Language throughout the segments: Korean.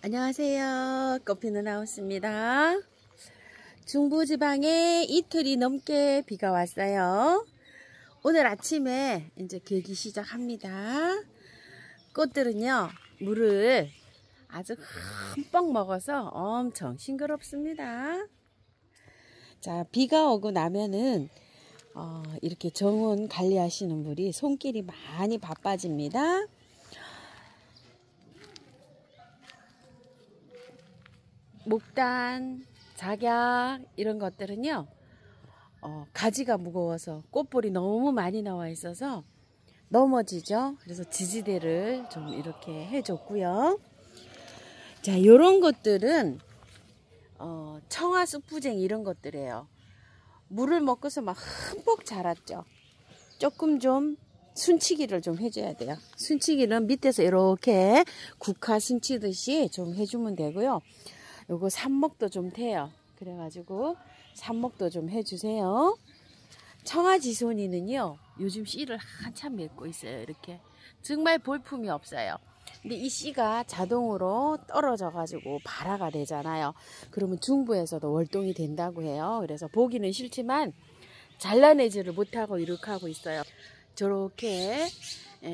안녕하세요. 꽃피는 하우스입니다. 중부지방에 이틀이 넘게 비가 왔어요. 오늘 아침에 이제 개기 시작합니다. 꽃들은요, 물을 아주 흠뻑 먹어서 엄청 싱그럽습니다. 자, 비가 오고 나면은 이렇게 정원 관리하시는 분이 손길이 많이 바빠집니다. 목단, 작약 이런 것들은요, 가지가 무거워서 꽃볼이 너무 많이 나와 있어서 넘어지죠. 그래서 지지대를 좀 이렇게 해줬고요. 자, 요런 것들은 청아 쑥부쟁이 이런 것들이에요. 물을 먹고서 막 흠뻑 자랐죠. 조금 좀 순치기를 좀 해줘야 돼요. 순치기는 밑에서 이렇게 국화 순치듯이 좀 해주면 되고요. 요거 삽목도 좀 돼요. 그래가지고 삽목도 좀 해주세요. 청아지손이는요, 요즘 씨를 한참 맺고 있어요. 이렇게 정말 볼품이 없어요. 근데 이 씨가 자동으로 떨어져 가지고 발화가 되잖아요. 그러면 중부에서도 월동이 된다고 해요. 그래서 보기는 싫지만 잘라내지를 못하고 이렇게 하고 있어요. 저렇게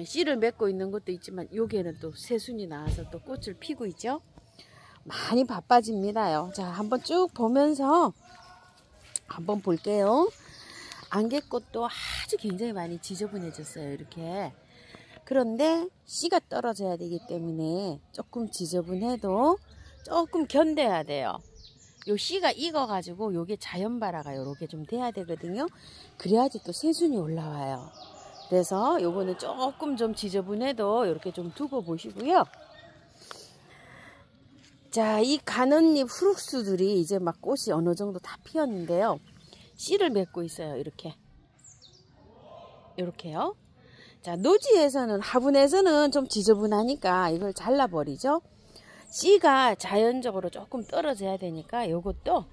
씨를 맺고 있는 것도 있지만 여기에는 또 새순이 나와서 또 꽃을 피고 있죠. 많이 바빠집니다요. 자, 한번 쭉 보면서 한번 볼게요. 안개꽃도 아주 굉장히 많이 지저분해졌어요. 이렇게. 그런데 씨가 떨어져야 되기 때문에 조금 지저분해도 조금 견뎌야 돼요. 요 씨가 익어가지고 요게 자연발화가 요렇게 좀 돼야 되거든요. 그래야지 또 새순이 올라와요. 그래서 요거는 조금 좀 지저분해도 이렇게 좀 두고 보시고요. 자, 이 가는잎 후룩수들이 이제 막 꽃이 어느 정도 다 피었는데요. 씨를 맺고 있어요. 이렇게. 이렇게요. 자, 노지에서는, 화분에서는 좀 지저분하니까 이걸 잘라버리죠. 씨가 자연적으로 조금 떨어져야 되니까 요것도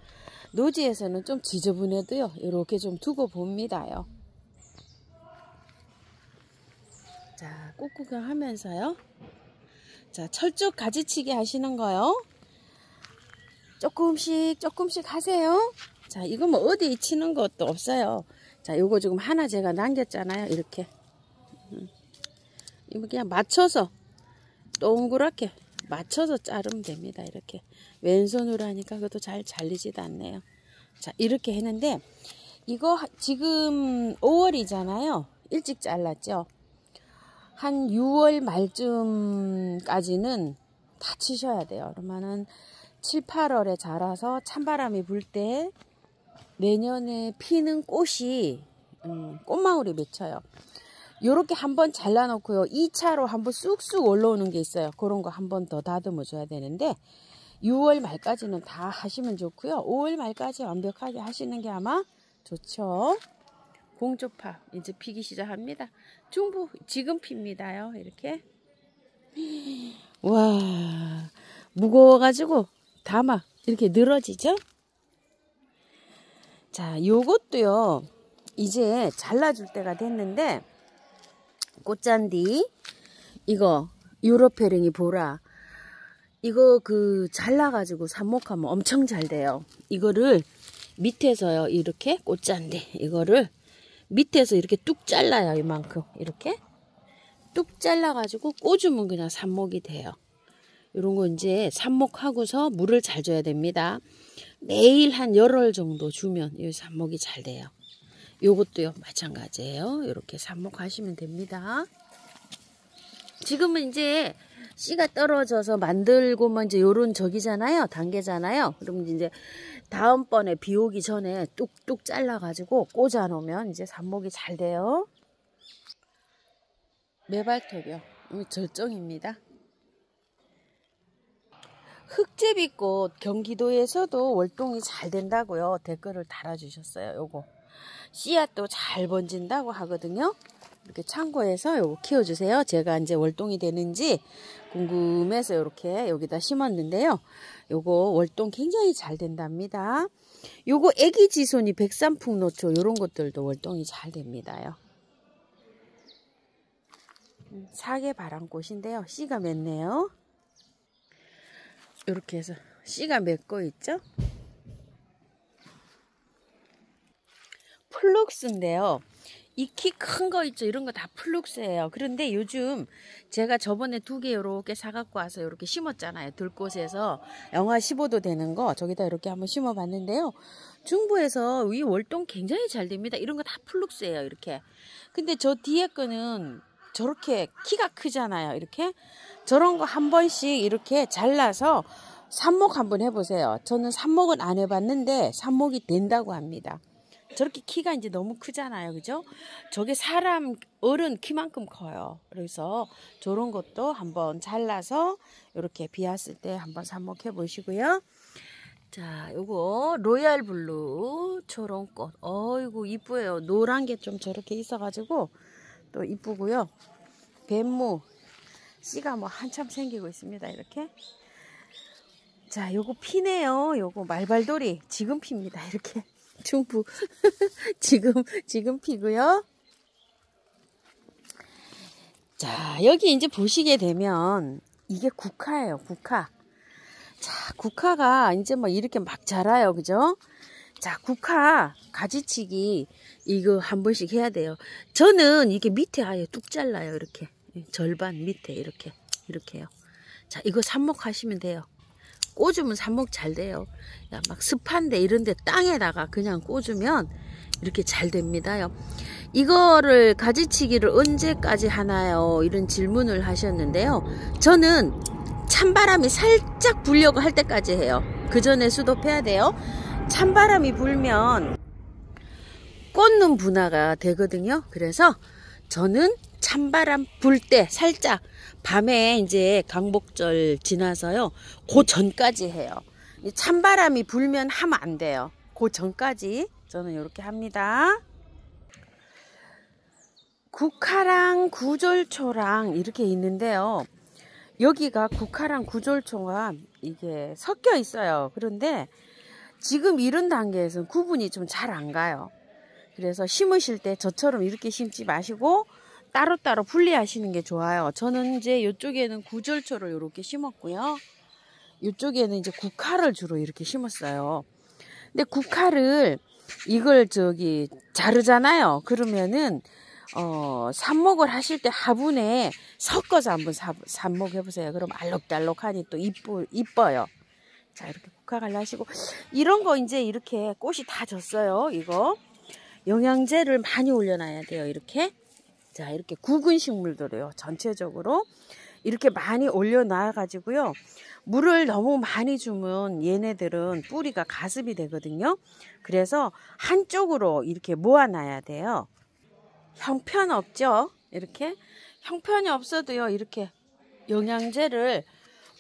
노지에서는 좀 지저분해도요. 이렇게 좀 두고 봅니다요. 자, 꽃 구경하면서요. 자, 철쭉 가지치기 하시는 거요. 조금씩 하세요. 자, 이거 뭐 어디 치는 것도 없어요. 자, 요거 지금 하나 제가 남겼잖아요. 이렇게. 이거 그냥 맞춰서 동그랗게 맞춰서 자르면 됩니다. 이렇게. 왼손으로 하니까 그것도 잘 잘리지도 않네요. 자, 이렇게 했는데 이거 지금 5월이잖아요. 일찍 잘랐죠. 한 6월 말쯤까지는 다 치셔야 돼요. 그러면은 7, 8월에 자라서 찬바람이 불 때 내년에 피는 꽃이 꽃망울이 맺혀요. 요렇게 한번 잘라놓고요. 2차로 한번 쑥쑥 올라오는 게 있어요. 그런 거 한 번 더 다듬어 줘야 되는데 6월 말까지는 다 하시면 좋고요. 5월 말까지 완벽하게 하시는 게 아마 좋죠. 공주파 이제 피기 시작합니다. 중부 지금 핍니다요. 이렇게. 와, 무거워가지고 다 막 이렇게 늘어지죠. 자, 요것도요 이제 잘라줄 때가 됐는데 꽃잔디 이거 유로페랭이 보라 이거 잘라가지고 삽목하면 엄청 잘 돼요. 이거를 밑에서요 이렇게 꽃잔디 이거를 밑에서 이렇게 뚝 잘라요. 이만큼 이렇게 뚝 잘라가지고 꽂으면 그냥 삽목이 돼요. 이런 거 이제 삽목하고서 물을 잘 줘야 됩니다. 매일 한 열흘 정도 주면 이 삽목이 잘 돼요. 요것도요 마찬가지예요. 이렇게 삽목하시면 됩니다. 지금은 이제 씨가 떨어져서 만들고만 이제 요런 저기잖아요. 단계잖아요. 그러면 이제 다음번에 비 오기 전에 뚝뚝 잘라가지고 꽂아 놓으면 이제 삽목이 잘 돼요. 매발톱이요. 절정입니다. 흑제비꽃 경기도에서도 월동이 잘 된다고요. 댓글을 달아주셨어요. 요거 씨앗도 잘 번진다고 하거든요. 이렇게 참고해서 요거 키워주세요. 제가 이제 월동이 되는지 궁금해서 이렇게 여기다 심었는데요. 요거 월동 굉장히 잘 된답니다. 요거 애기지손이 백삼풍노초 요런 것들도 월동이 잘 됩니다요. 사계 바람꽃인데요. 씨가 맺네요. 이렇게 해서 씨가 맺고 있죠. 플룩스인데요. 이 키 큰 거 있죠. 이런 거 다 플룩스예요. 그런데 요즘 제가 저번에 2개 이렇게 사갖고 와서 이렇게 심었잖아요. 들꽃에서 영하 15도 되는 거 저기다 이렇게 한번 심어봤는데요. 중부에서 이 월동 굉장히 잘 됩니다. 이런 거 다 플룩스예요. 이렇게. 근데 저 뒤에 거는 저렇게 키가 크잖아요. 이렇게 저런 거 한 번씩 이렇게 잘라서 삽목 한번 해보세요. 저는 삽목은 안 해봤는데 삽목이 된다고 합니다. 저렇게 키가 이제 너무 크잖아요. 그죠? 저게 사람 어른 키만큼 커요. 그래서 저런 것도 한번 잘라서 이렇게 비 왔을 때 한번 삽목해 보시고요. 자, 요거 로얄 블루 초롱꽃. 어이구 이쁘요. 노란 게 좀 저렇게 있어가지고 또 이쁘고요. 뱀무 씨가 뭐 한참 생기고 있습니다. 이렇게. 자, 요거 피네요. 요거 말발돌이 지금 핍니다. 이렇게. 중부 지금 피고요. 자, 여기 이제 보시게 되면 이게 국화예요. 국화. 자, 국화가 이제 뭐 이렇게 막 자라요. 그죠? 자, 국화 가지치기 이거 한 번씩 해야 돼요. 저는 이게 밑에 아예 뚝 잘라요. 이렇게 절반 밑에 이렇게요. 자, 이거 삽목하시면 돼요. 꽂으면 삽목 잘 돼요. 야, 막 습한데 이런데 땅에다가 그냥 꽂으면 이렇게 잘 됩니다요. 이거를 가지치기를 언제까지 하나요? 이런 질문을 하셨는데요. 저는 찬바람이 살짝 불려고 할 때까지 해요. 그 전에 수도해야 돼요. 찬바람이 불면 꽂는 분화가 되거든요. 그래서 저는 찬바람 불 때 살짝 밤에 이제 강복절 지나서요. 그 전까지 해요. 찬바람이 불면 하면 안 돼요. 그 전까지 저는 이렇게 합니다. 국화랑 구절초랑 이렇게 있는데요. 여기가 국화랑 구절초가 이게 섞여 있어요. 그런데 지금 이런 단계에서는 구분이 좀 잘 안 가요. 그래서 심으실 때 저처럼 이렇게 심지 마시고 따로따로 분리하시는 게 좋아요. 저는 이제 이쪽에는 구절초를 이렇게 심었고요. 이쪽에는 이제 국화를 주로 이렇게 심었어요. 근데 국화를 이걸 자르잖아요. 그러면은 삽목을 하실 때 화분에 섞어서 한번 삽목해 보세요. 그럼 알록달록하니 또 이뻐요. 자, 이렇게 국화 갈라시고 이런 거 이제 이렇게 꽃이 다 졌어요. 이거 영양제를 많이 올려놔야 돼요. 이렇게. 자, 이렇게 굵은 식물들이요. 전체적으로 이렇게 많이 올려놔 가지고요. 물을 너무 많이 주면 얘네들은 뿌리가 가습이 되거든요. 그래서 한쪽으로 이렇게 모아놔야 돼요. 형편없죠? 이렇게 형편이 없어도요. 이렇게 영양제를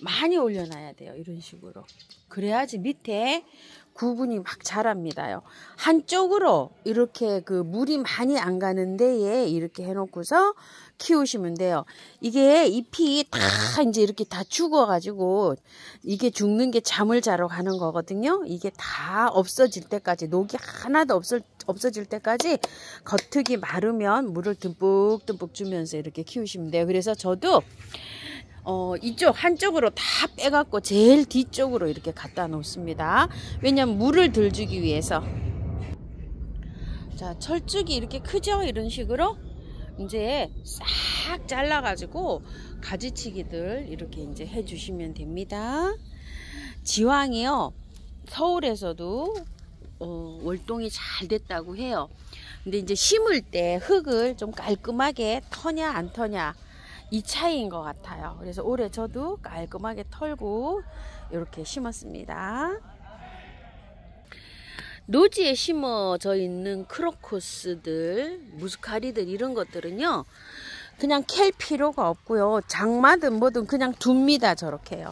많이 올려놔야 돼요. 이런 식으로. 그래야지 밑에 구분이 막 자랍니다요. 한쪽으로 이렇게 그 물이 많이 안 가는 데에 이렇게 해놓고서 키우시면 돼요. 이게 잎이 다 이제 이렇게 다 죽어가지고 이게 죽는 게 잠을 자러 가는 거거든요. 이게 다 없어질 때까지 녹이 하나도 없어질 때까지 겉흙이 마르면 물을 듬뿍듬뿍 주면서 이렇게 키우시면 돼요. 그래서 저도 이쪽 한쪽으로 다 빼갖고 제일 뒤쪽으로 이렇게 갖다 놓습니다. 왜냐면 물을 덜 주기 위해서. 자, 철쭉이 이렇게 크죠? 이런 식으로 이제 싹 잘라가지고 가지치기들 이렇게 이제 해주시면 됩니다. 지황이요, 서울에서도 월동이 잘 됐다고 해요. 근데 이제 심을 때 흙을 좀 깔끔하게 터냐 안 터냐 이 차이인 것 같아요. 그래서 올해 저도 깔끔하게 털고 이렇게 심었습니다. 노지에 심어져 있는 크로커스들, 무스카리들 이런 것들은요, 그냥 캘 필요가 없고요. 장마든 뭐든 그냥 둡니다. 저렇게요.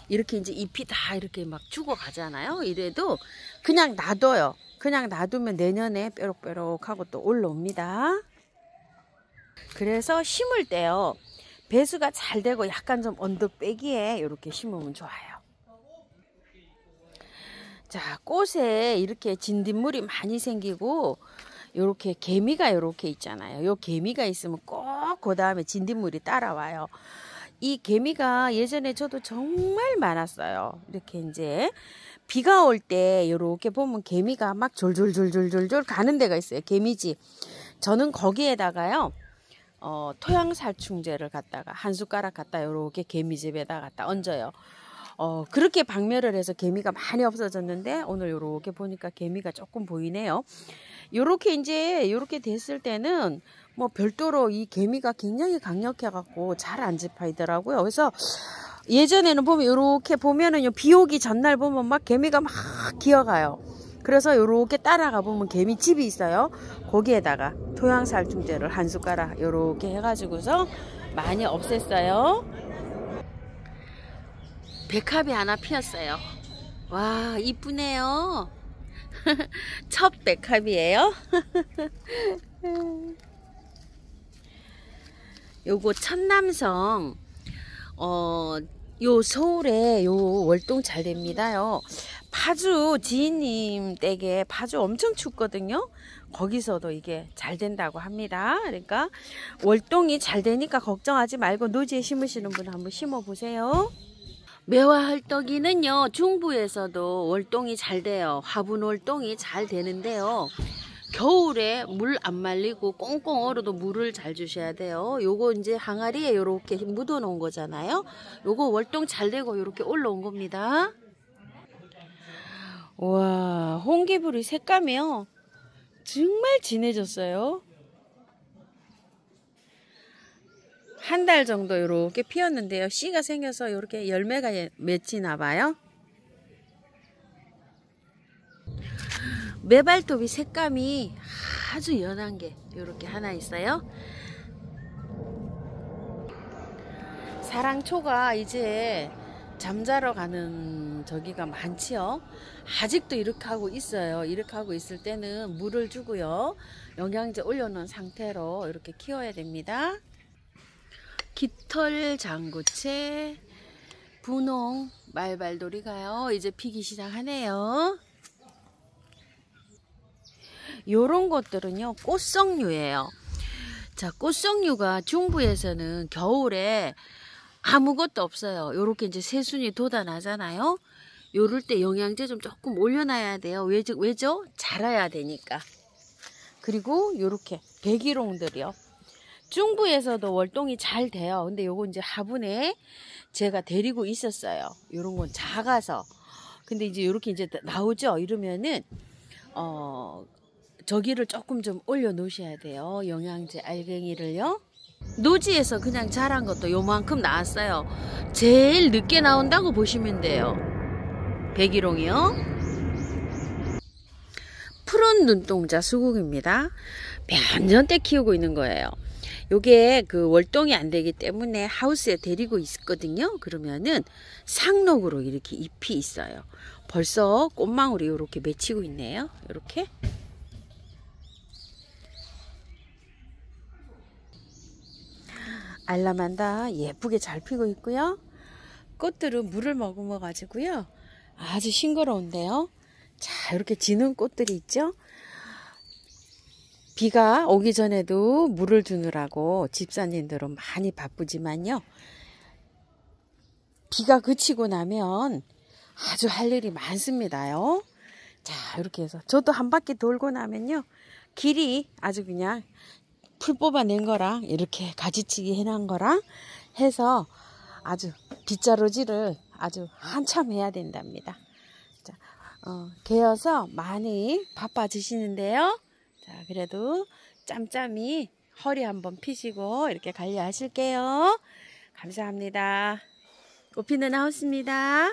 이렇게 이제 잎이 다 이렇게 막 죽어가잖아요. 이래도 그냥 놔둬요. 그냥 놔두면 내년에 뾰록뾰록하고 또 올라옵니다. 그래서 심을 때요, 배수가 잘 되고 약간 좀 언덕 빼기에 이렇게 심으면 좋아요. 자, 꽃에 이렇게 진딧물이 많이 생기고 이렇게 개미가 이렇게 있잖아요. 요 개미가 있으면 꼭 그 다음에 진딧물이 따라와요. 이 개미가 예전에 저도 정말 많았어요. 이렇게 이제 비가 올 때 이렇게 보면 개미가 막 졸졸졸졸졸 가는 데가 있어요. 개미집. 저는 거기에다가요. 토양살충제를 갖다가 한 숟가락 갖다 이렇게 개미집에다 갖다 얹어요. 그렇게 박멸을 해서 개미가 많이 없어졌는데 오늘 요렇게 보니까 개미가 조금 보이네요. 요렇게 이제 요렇게 됐을 때는 뭐 별도로 이 개미가 굉장히 강력해 갖고 잘 안 잡히더라고요. 그래서 예전에는 보면 요렇게 보면은 비 오기 전날 보면 막 개미가 막 기어가요. 그래서 요렇게 따라가 보면 개미집이 있어요. 거기에다가 토양살충제를 한 숟가락 요렇게 해가지고서 많이 없앴어요. 백합이 하나 피었어요. 와, 이쁘네요. 첫 백합이에요. 요거 천남성. 요 서울에 요 월동 잘 됩니다요. 파주 지인님 댁에 파주 엄청 춥거든요. 거기서도 이게 잘 된다고 합니다. 그러니까 월동이 잘 되니까 걱정하지 말고 노지에 심으시는 분 한번 심어 보세요. 매화헐떡이는요 중부에서도 월동이 잘 돼요. 화분 월동이 잘 되는데요. 겨울에 물 안 말리고 꽁꽁 얼어도 물을 잘 주셔야 돼요. 요거 이제 항아리에 요렇게 묻어 놓은 거잖아요. 요거 월동 잘 되고 요렇게 올라온 겁니다. 와, 홍개불이 색감이요 정말 진해졌어요. 한 달 정도 이렇게 피었는데요. 씨가 생겨서 이렇게 열매가 맺히나 봐요. 매발톱이 색감이 아주 연한 게 이렇게 하나 있어요. 사랑초가 이제 잠자러 가는 저기가 많지요. 아직도 이렇게 하고 있어요. 이렇게 하고 있을 때는 물을 주고요. 영양제 올려놓은 상태로 이렇게 키워야 됩니다. 깃털 장구채, 분홍, 말발돌이가요. 이제 피기 시작하네요. 요런 것들은요, 꽃성류예요. 자, 꽃성류가 중부에서는 겨울에 아무것도 없어요. 요렇게 이제 새순이 돋아나잖아요. 요럴 때 영양제 좀 조금 올려놔야 돼요. 왜죠? 자라야 되니까. 그리고 요렇게 백일홍들이요. 중부에서도 월동이 잘 돼요. 근데 요거 이제 화분에 제가 데리고 있었어요. 요런 건 작아서. 근데 이제 요렇게 이제 나오죠. 이러면은 저기를 조금 좀 올려 놓으셔야 돼요. 영양제 알갱이를요. 노지에서 그냥 자란 것도 요만큼 나왔어요. 제일 늦게 나온다고 보시면 돼요. 백일홍이요. 푸른 눈동자 수국입니다. 몇 년 때 키우고 있는 거예요. 요게 그 월동이 안 되기 때문에 하우스에 데리고 있거든요. 그러면은 상록으로 이렇게 잎이 있어요. 벌써 꽃망울이 이렇게 맺히고 있네요. 이렇게. 알라만다 예쁘게 잘 피고 있고요. 꽃들은 물을 머금어 가지고요. 아주 싱그러운데요. 자, 이렇게 지는 꽃들이 있죠. 비가 오기 전에도 물을 주느라고 집사님들은 많이 바쁘지만요. 비가 그치고 나면 아주 할 일이 많습니다요. 자, 이렇게 해서 저도 한 바퀴 돌고 나면요. 길이 아주 그냥 풀 뽑아낸 거랑 이렇게 가지치기 해놓은 거랑 해서 아주 빗자루질을 아주 한참 해야 된답니다. 자, 개어서 많이 바빠지시는데요. 자, 그래도 짬짬이 허리 한번 피시고 이렇게 관리하실게요. 감사합니다. 꽃피는 하우스입니다.